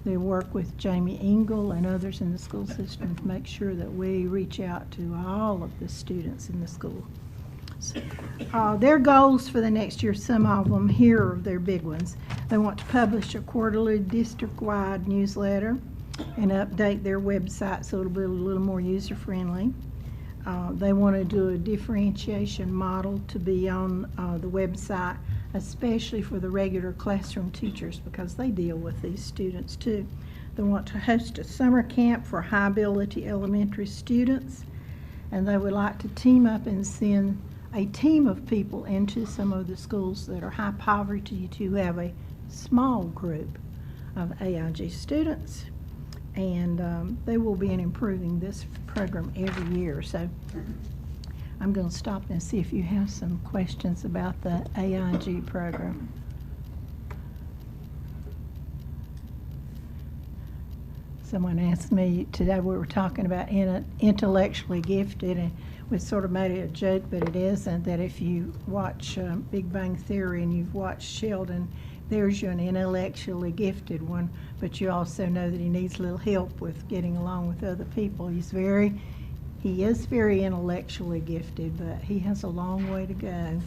they work with Jamie Engel and others in the school system to make sure that we reach out to all of the students in the school. So, their goals for the next year, some of them, here are their big ones. They want to publish a quarterly district-wide newsletter and update their website so it'll be a little more user-friendly. They want to do a differentiation model to be on the website, especially for the regular classroom teachers because they deal with these students too. They want to host a summer camp for high-ability elementary students. and they would like to team up and send a team of people into some of the schools that are high poverty to have a small group of AIG students. And they will be improving this program every year. So I'm going to stop and see if you have some questions about the AIG program. Someone asked me today, we were talking about intellectually gifted, and we sort of made it a joke, but it isn't, that if you watch Big Bang Theory and you've watched Sheldon, there's you an intellectually gifted one, but you also know that he needs a little help with getting along with other people. He is very intellectually gifted, but he has a long way to go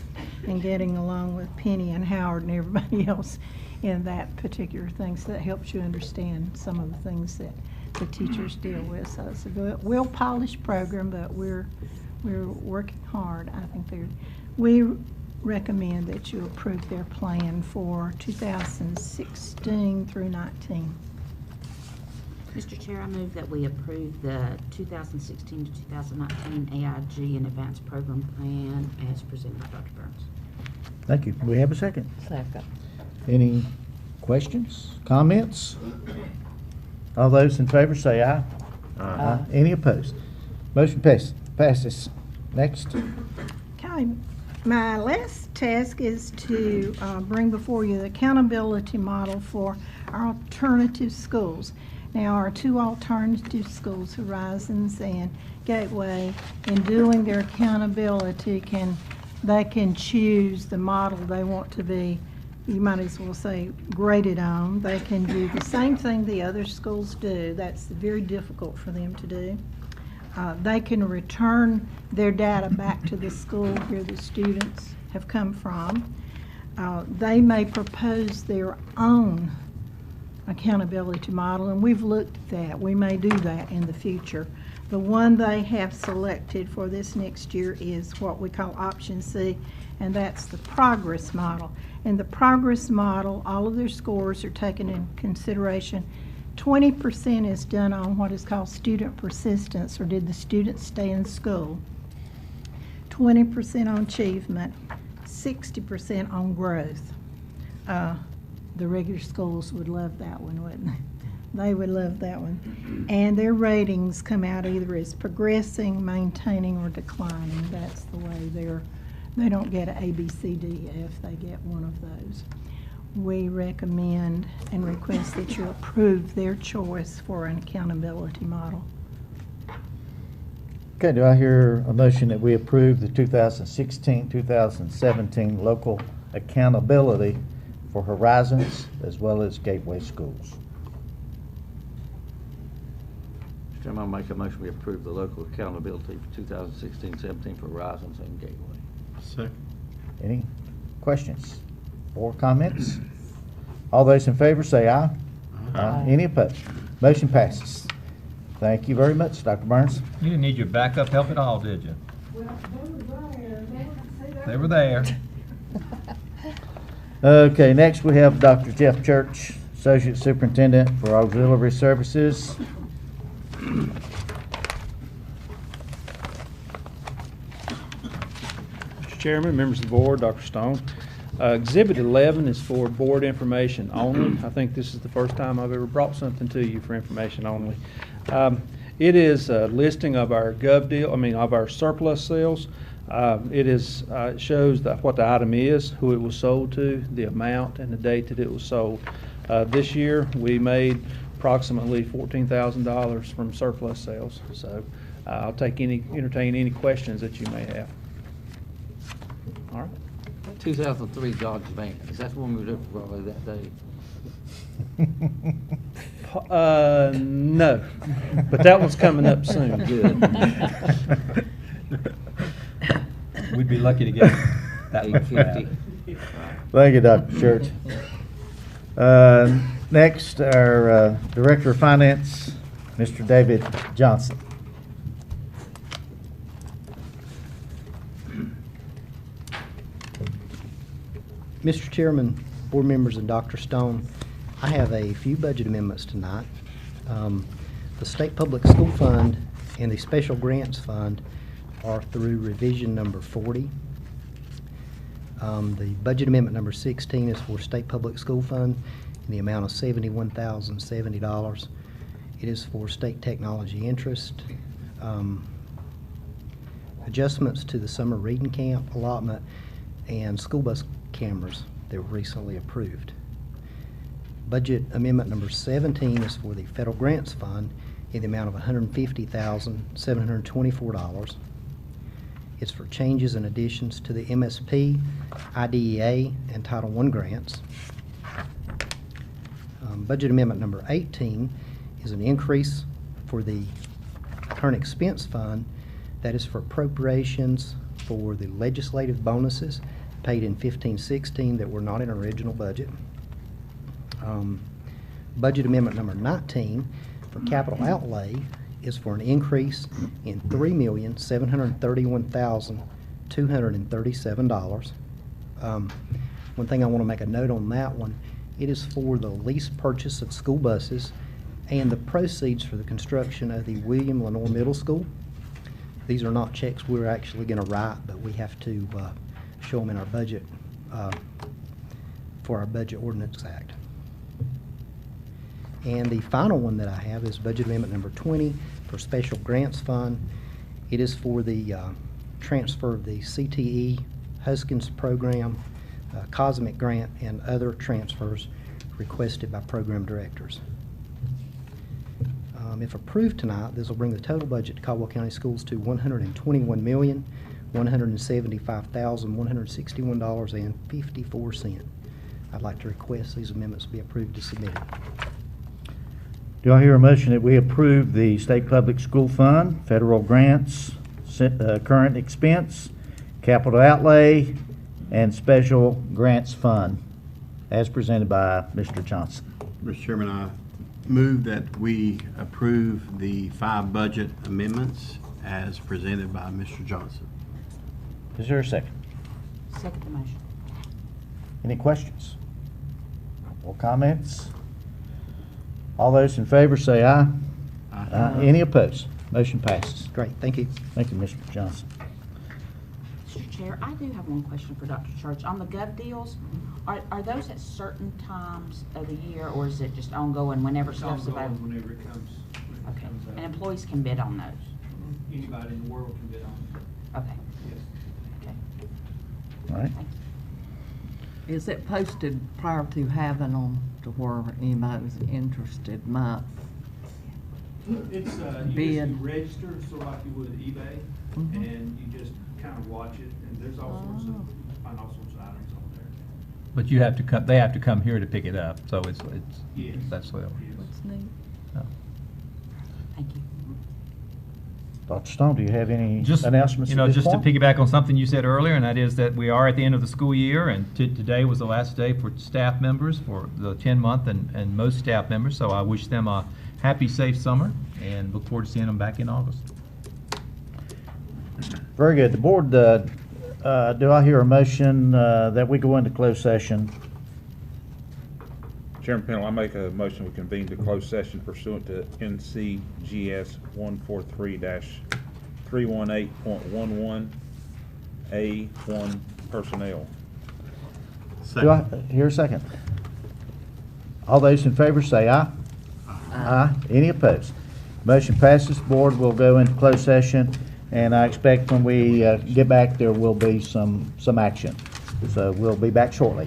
in getting along with Penny and Howard and everybody else in that particular thing. So that helps you understand some of the things that the teachers deal with. So it's a well-polished program, but we're working hard. I think we recommend that you approve their plan for 2016 through 19. Mr. Chair, I move that we approve the 2016 to 2019 AIG and Advanced Program Plan as presented by Dr. Burns. Thank you. We have a second. Second. Any questions, comments? All those in favor say aye. Aye. Any opposed? Motion passes. Next. Okay. My last task is to bring before you the accountability model for our alternative schools. Now, our two alternative schools, Horizons and Gateway, in doing their accountability, they can choose the model they want to be, you might as well say, graded on. They can do the same thing the other schools do. That's very difficult for them to do. They can return their data back to the school where the students have come from. They may propose their own accountability model, and we've looked at that. We may do that in the future. The one they have selected for this next year is what we call option C, and that's the progress model. In the progress model, all of their scores are taken in consideration. 20% is done on what is called student persistence, or did the students stay in school. 20% on achievement, 60% on growth. The regular schools would love that one, wouldn't they? They would love that one. And their ratings come out either as progressing, maintaining, or declining. That's the way they don't get an A, B, C, D, F. They get one of those. We recommend and request that you approve their choice for an accountability model. Okay, do I hear a motion that we approve the 2016-2017 local accountability for Horizons as well as Gateway schools? Mr. Chairman, I'll make a motion we approve the local accountability for 2016-17 for Horizons and Gateway. Second. Any questions or comments? All those in favor say aye. Aye. Any opposed? Motion passes. Thank you very much, Dr. Burns. You didn't need your backup help at all, did you? They were there. Okay, next we have Dr. Jeff Church, Associate Superintendent for Auxiliary Services. Mr. Chairman, members of the board, Dr. Stone. Exhibit 11 is for board information only. I think this is the first time I've ever brought something to you for information only. It is a listing of our of our surplus sales. It shows what the item is, who it was sold to, the amount, and the date that it was sold. This year, we made approximately $14,000 from surplus sales. So I'll entertain any questions that you may have. All right. 2003 Dodge van. Is that the one we were looking for that day? No, but that one's coming up soon. Good. We'd be lucky to get that much for that. Thank you, Dr. Church. Next, our Director of Finance, Mr. David Johnson. Mr. Chairman, board members, and Dr. Stone, I have a few budget amendments tonight. The State Public School Fund and the Special Grants Fund are through revision number 40. The budget amendment number 16 is for State Public School Fund in the amount of $71,070. It is for state technology interest. Adjustments to the summer reading camp allotment and school bus cameras that were recently approved. Budget amendment number 17 is for the Federal Grants Fund in the amount of $150,724. It's for changes and additions to the MSP, IDEA, and Title I grants. Budget amendment number 18 is an increase for the current expense fund that is for appropriations for the legislative bonuses paid in 15-16 that were not in our original budget. Budget amendment number 19 for capital outlay is for an increase in $3,731,237. One thing I want to make a note on that one, it is for the lease purchase of school buses and the proceeds for the construction of the William Lenore Middle School. These are not checks we're actually going to write, but we have to show them in our budget for our Budget Ordinance Act. And the final one that I have is budget amendment number 20 for Special Grants Fund. It is for the transfer of the CTE Huskins program, Cosmic Grant, and other transfers requested by program directors. If approved tonight, this will bring the total budget to Caldwell County Schools to $121,175,161.54. I'd like to request these amendments be approved as submitted. Do I hear a motion that we approve the State Public School Fund, federal grants, current expense, capital outlay, and special grants fund as presented by Mr. Johnson? Mr. Chairman, I move that we approve the 5 budget amendments as presented by Mr. Johnson. Is there a second? Second the motion. Any questions or comments? All those in favor say aye. Aye. Any opposed? Motion passes. Great, thank you. Thank you, Mr. Johnson. Mr. Chair, I do have one question for Dr. Church. On the gov deals, are those at certain times of the year, or is it just ongoing whenever stuff's available? Whenever it comes. Okay, and employees can bid on those? Anybody in the world can bid on it. Okay. Yes. Okay. All right. Is it posted prior to having them to where anybody who's interested might? It's, you Bid. just register, so like you would eBay, and you just kind of watch it, and there's all sorts of, find all sorts of items on there. But you have to come, they have to come here to pick it up, so it's, Yes. that's what. That's neat. Thank you. Dr. Stone, do you have any Just, announcements you know, at this just to point? piggyback on something you said earlier, and that is that we are at the end of the school year, and today was the last day for staff members for the 10-month and most staff members, so I wish them a happy, safe summer, and look forward to seeing them back in August. Very good. The board, do I hear a motion that we go into closed session? Chairman Pennell, I make a motion we convene to closed session pursuant to NCGS 143-318.11A1 personnel. Do I hear a second? All those in favor say aye. Aye. Any opposed? Motion passes. Board will go into closed session, and I expect when we get back, there will be some action. So we'll be back shortly.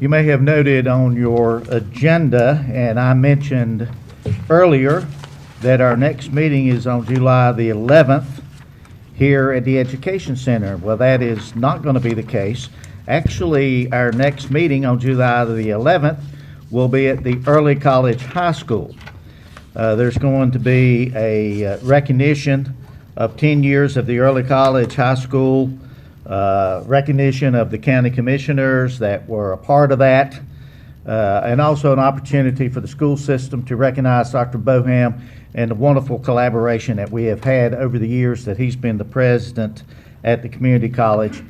You may have noted on your agenda, and I mentioned earlier, that our next meeting is on July the 11th here at the Education Center. Well, that is not going to be the case. Actually, our next meeting on July the 11th will be at the Early College High School. There's going to be a recognition of 10 years of the Early College High School, recognition of the county commissioners that were a part of that, and also an opportunity for the school system to recognize Dr. Boham and the wonderful collaboration that we have had over the years that he's been the president at the community college.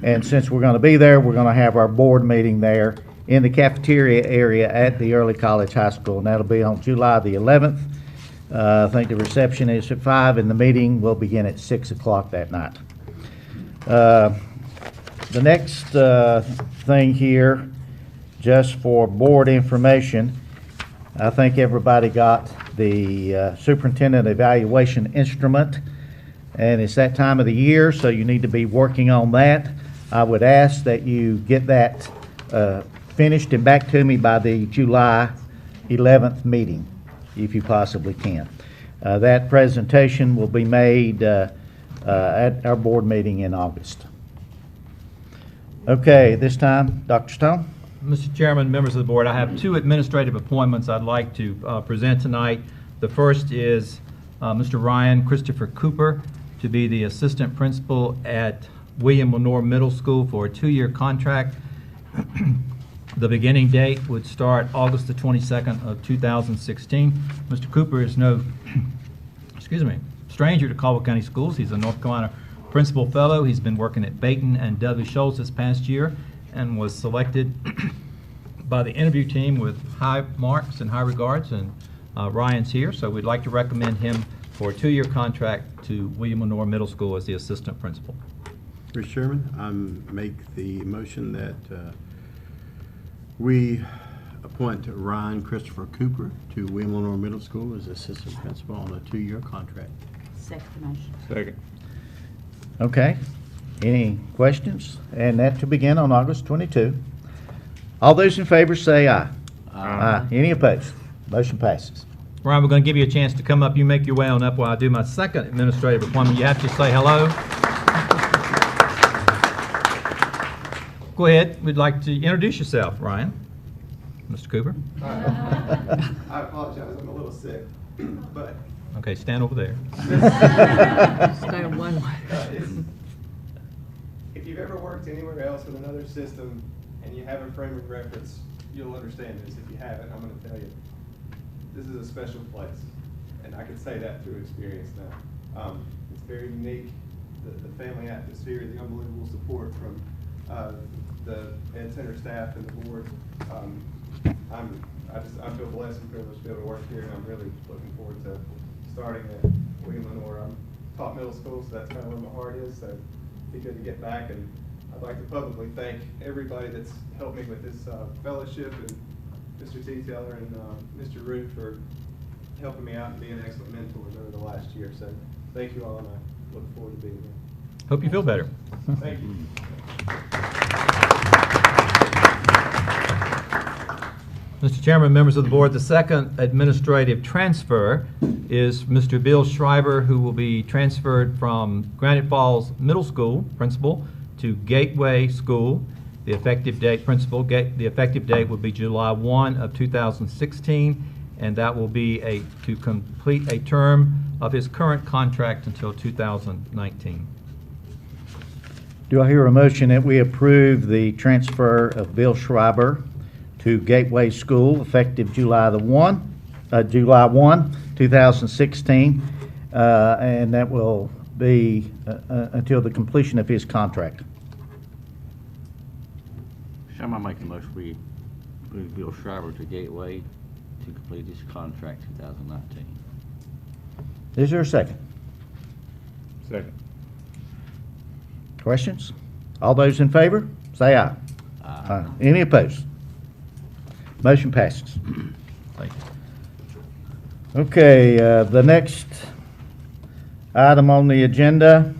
And since we're going to be there, we're going to have our board meeting there in the cafeteria area at the Early College High School, and that'll be on July the 11th. I think the reception is at 5, and the meeting will begin at 6 o'clock that night. The next thing here, just for board information, I think everybody got the superintendent evaluation instrument, and it's that time of the year, so you need to be working on that. I would ask that you get that finished and back to me by the July 11th meeting, if you possibly can. That presentation will be made at our board meeting in August. Okay, this time, Dr. Stone. Mr. Chairman, members of the board, I have 2 administrative appointments I'd like to present tonight. The first is Mr. Ryan Christopher Cooper to be the assistant principal at William Lenore Middle School for a 2-year contract. The beginning date would start August the 22nd of 2016. Mr. Cooper is no stranger to Caldwell County Schools. He's a North Carolina Principal Fellow. He's been working at Baton and W. Schultz this past year and was selected by the interview team with high marks and high regards, and Ryan's here, so we'd like to recommend him for a 2-year contract to William Lenore Middle School as the assistant principal. Mr. Chairman, I make the motion that we appoint Ryan Christopher Cooper to William Lenore Middle School as assistant principal on a 2-year contract. Second motion. Second. Okay. Any questions? And that to begin on August 22. All those in favor say aye. Aye. Any opposed? Motion passes. Ryan, we're going to give you a chance to come up. You make your way on up while I do my second administrative appointment. You have to say hello. Go ahead. We'd like to introduce yourself, Ryan. Mr. Cooper. I apologize. I'm a little sick, but okay, stand over there. Stand one way. If you've ever worked anywhere else with another system and you have a frame of reference, you'll understand this. If you haven't, I'm going to tell you, this is a special place, and I can say that through experience now. It's very unique, the family atmosphere, the unbelievable support from the Ed Center staff and the board. I feel blessed and privileged to be able to work here, and I'm really looking forward to starting at William Lenore. I'm taught middle school, so that's kind of where my heart is. So it'd be good to get back, and I'd like to publicly thank everybody that's helped me with this fellowship, and Mr. T. Teller and Mr. Root for helping me out and being excellent mentors over the last year. So thank you all, and I look forward to being here. Hope you feel better. Thank you. Mr. Chairman, members of the board, the second administrative transfer is Mr. Bill Schreiber, who will be transferred from Granite Falls Middle School principal to Gateway School. The effective date the effective date will be July 1 of 2016, and that will be to complete a term of his current contract until 2019. Do I hear a motion that we approve the transfer of Bill Schreiber to Gateway School effective July 1, 2016, and that will be until the completion of his contract? Chairman, I make a motion we move Bill Schreiber to Gateway to complete his contract 2019. Is there a second? Second. Questions? All those in favor, say aye. Aye. Any opposed? Motion passes. Thank you. Okay, the next item on the agenda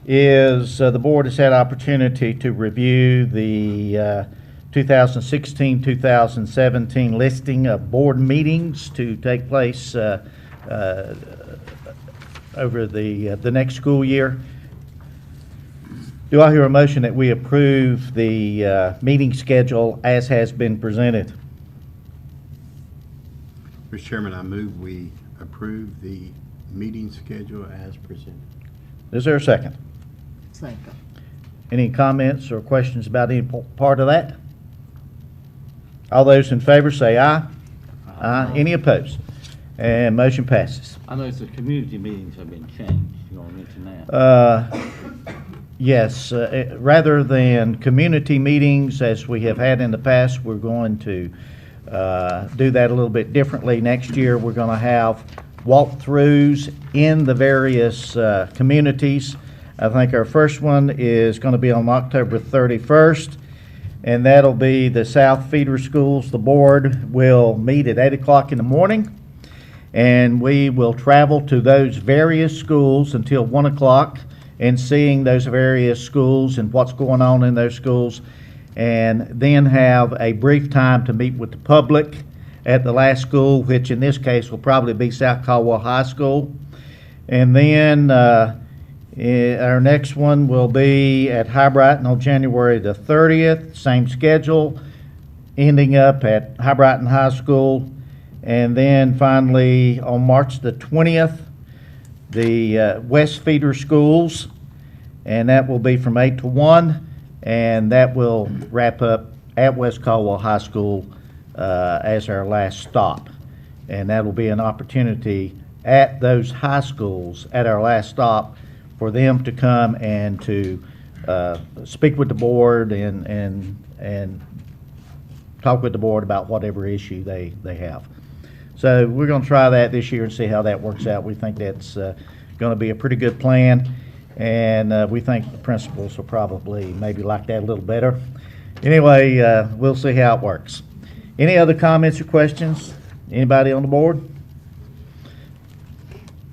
is the board has had opportunity to review the 2016-2017 listing of board meetings to take place over the next school year. Do I hear a motion that we approve the meeting schedule as has been presented? Mr. Chairman, I move we approve the meeting schedule as presented. Is there a second? Second. Any comments or questions about any part of that? All those in favor say aye. Aye. Any opposed? And motion passes. I noticed the community meetings have been changed. You want to mention that? Yes, rather than community meetings as we have had in the past, we're going to do that a little bit differently. Next year, we're going to have walkthroughs in the various communities. I think our first one is going to be on October 31st, and that'll be the South Feeder Schools. The board will meet at 8 o'clock in the morning, and we will travel to those various schools until 1 o'clock and seeing those various schools and what's going on in those schools, and then have a brief time to meet with the public at the last school, which in this case will probably be South Caldwell High School. And then our next one will be at High Brighton on January the 30th, same schedule, ending up at High Brighton High School. And then finally on March the 20th, the West Feeder Schools, and that will be from 8 to 1, and that will wrap up at West Caldwell High School as our last stop. And that will be an opportunity at those high schools at our last stop for them to come and to speak with the board and talk with the board about whatever issue they have. So we're going to try that this year and see how that works out. We think that's going to be a pretty good plan, and we think the principals will probably maybe like that a little better. Anyway, we'll see how it works. Any other comments or questions? Anybody on the board?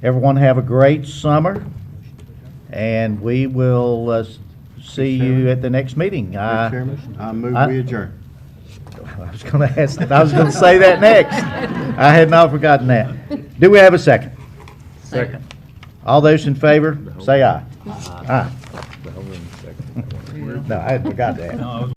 Everyone have a great summer, and we will see you at the next meeting. Mr. Chairman, I move we adjourn. I was going to ask. I was going to say that next. I had not forgotten that. Do we have a second? Second. All those in favor, say aye. Aye. No, I had forgot that.